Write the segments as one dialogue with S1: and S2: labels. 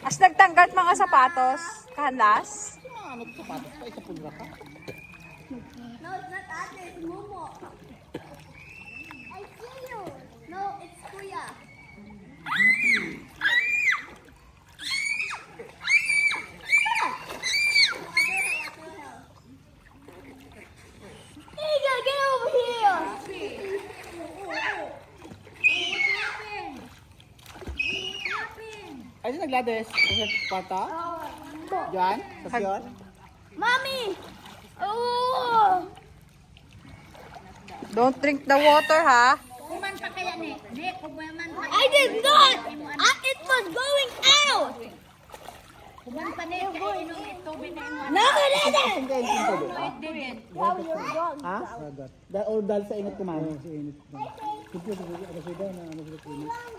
S1: As nagtanggat mga sapatos. Kanlas.
S2: Ano ito sapatos pa? Isa pulra ka.
S3: No, it's not ate, it's Momo. I see you. No, it's Kuya. Hey, get over here.
S2: Ay, sino naglades? Sa pata? Diyan? Sa siyon?
S3: Mommy. Oh.
S1: Don't drink the water, ha?
S4: Kuman pa kaya ni. Di, kuman pa.
S3: I did not. It was going out.
S4: Kuman pa ni. Kaya inom tubig na imo.
S3: No, it didn't.
S2: Hindi, hindi ko doon.
S4: It didn't.
S3: How you're wrong.
S2: Ha? O dahil sa init kumain?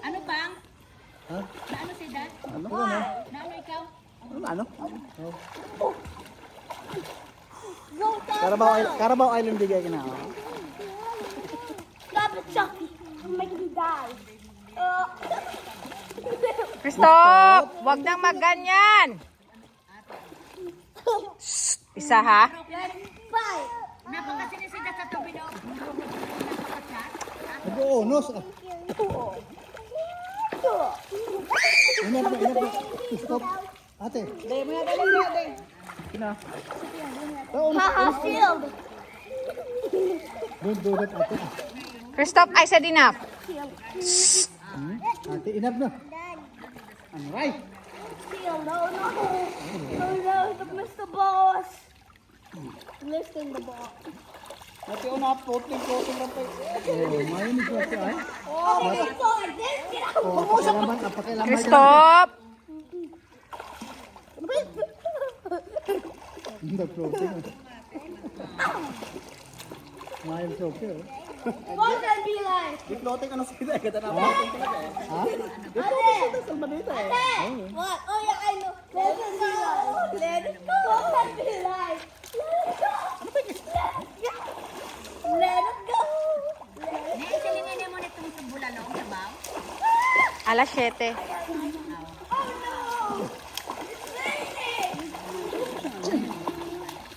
S4: Ano bang?
S2: Ha?
S4: Na ano si Dad?
S2: Ano?
S4: Na ano ikaw?
S2: Ano?
S3: Go,
S2: Carabao Island bigay ka na.
S3: stop it, Chucky. You're making me die.
S1: Stop! Wag nang magganyan. Shh, isa, ha?
S3: Fight.
S4: Napakasinisida sa tubig no.
S2: Nag-uunos. Inap na. Stop. Ate. Kina.
S3: Haha, shield.
S2: Don't do that, ate.
S1: Christoph, I said enough.
S2: Ate, inap na. Ang right.
S3: Shield. No, no. No, no, the Mr. Boss. Lifting the ball.
S2: Ate, una, floating lang pa. Mayroon ko ate, ay.
S3: Oh, so this, get out.
S2: Napakailaman.
S1: Christoph!
S2: Hindi, floating. Mayroon ko okay, oh.
S3: What that be like?
S2: Di floating ano sila, ganda na floating talaga eh. Ha? Di floating sa malita eh.
S3: What? Oh yeah, I know. Let it be like. Let it go. What that be like? Let it go. Let it go.
S4: Silingin mo nitong sa bulalong sa baw.
S1: Alas 7.
S3: Oh no! It's raining!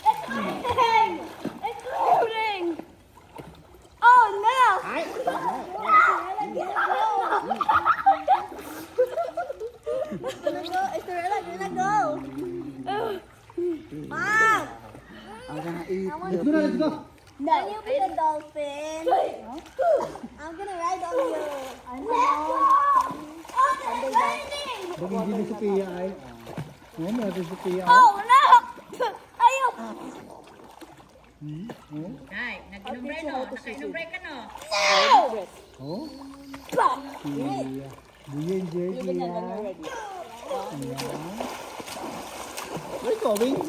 S3: It's raining! It's raining! Oh no!
S2: Ay!
S3: Estrella, gonna go! Mom!
S2: Ang gana eat. Let's go na, let's go.
S3: No, you be the dolphin. I'm gonna ride on you. I know. Oh, it's raining!
S2: Bagay din si Pia ay. No, meron si Pia ay.
S3: Oh no! Ayaw!
S4: Ay, nag-inumbray no. Naka-inumbray ka no.
S3: No!
S2: Oh?
S3: Bah!
S2: Pia. Buyan, Jerry ay. Where you going?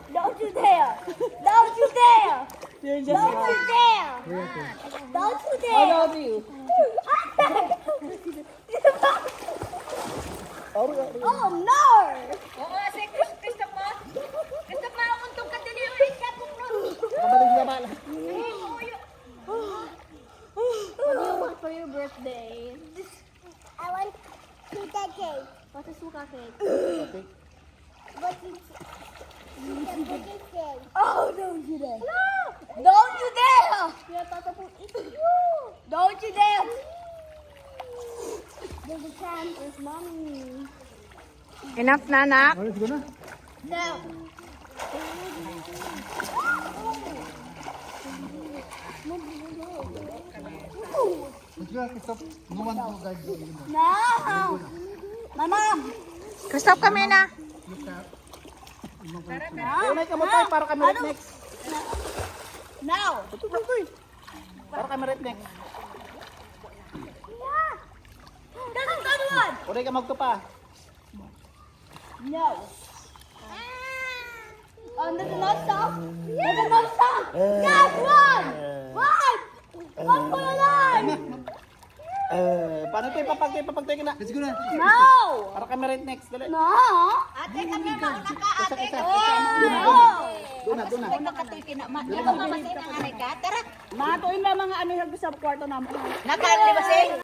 S3: Don't you dare! Don't you dare! Don't you dare! Don't you dare! I love you. Oh no!
S4: Oo, si Christopher. Christopher, untong ka delivery ka po.
S2: Kapatid na bala.
S3: What do you want for your birthday? I want suka cake. What is suka cake? What is Oh, don't you dare! No! Don't you dare! Don't you dare! There's a chance with mommy.
S1: Enough na, anak.
S2: Oh, let's go na.
S3: No.
S2: Let's go, stop. No one to guide you.
S3: No. Mama.
S1: Christoph, kami na.
S2: Unay ka mo tayo para kami red next.
S3: No.
S2: Para kami red next.
S3: Yeah. That's a good one.
S2: Unay ka magto pa.
S3: No. There's another song. There's another song. Yes, run. Run. Run for your life.
S2: Paano tayo papagtay ka na? Let's go na.
S3: No.
S2: Para kami red next. Dali.
S3: No.
S4: Ate, kami mauna ka, ate.
S3: No.
S2: Doon na.
S4: Una ka tayo kinama. Ikaw mamasay na nga ka. Tara.
S5: Matuin na mga ano yung sa kwarto namin.
S4: Nakalibasin.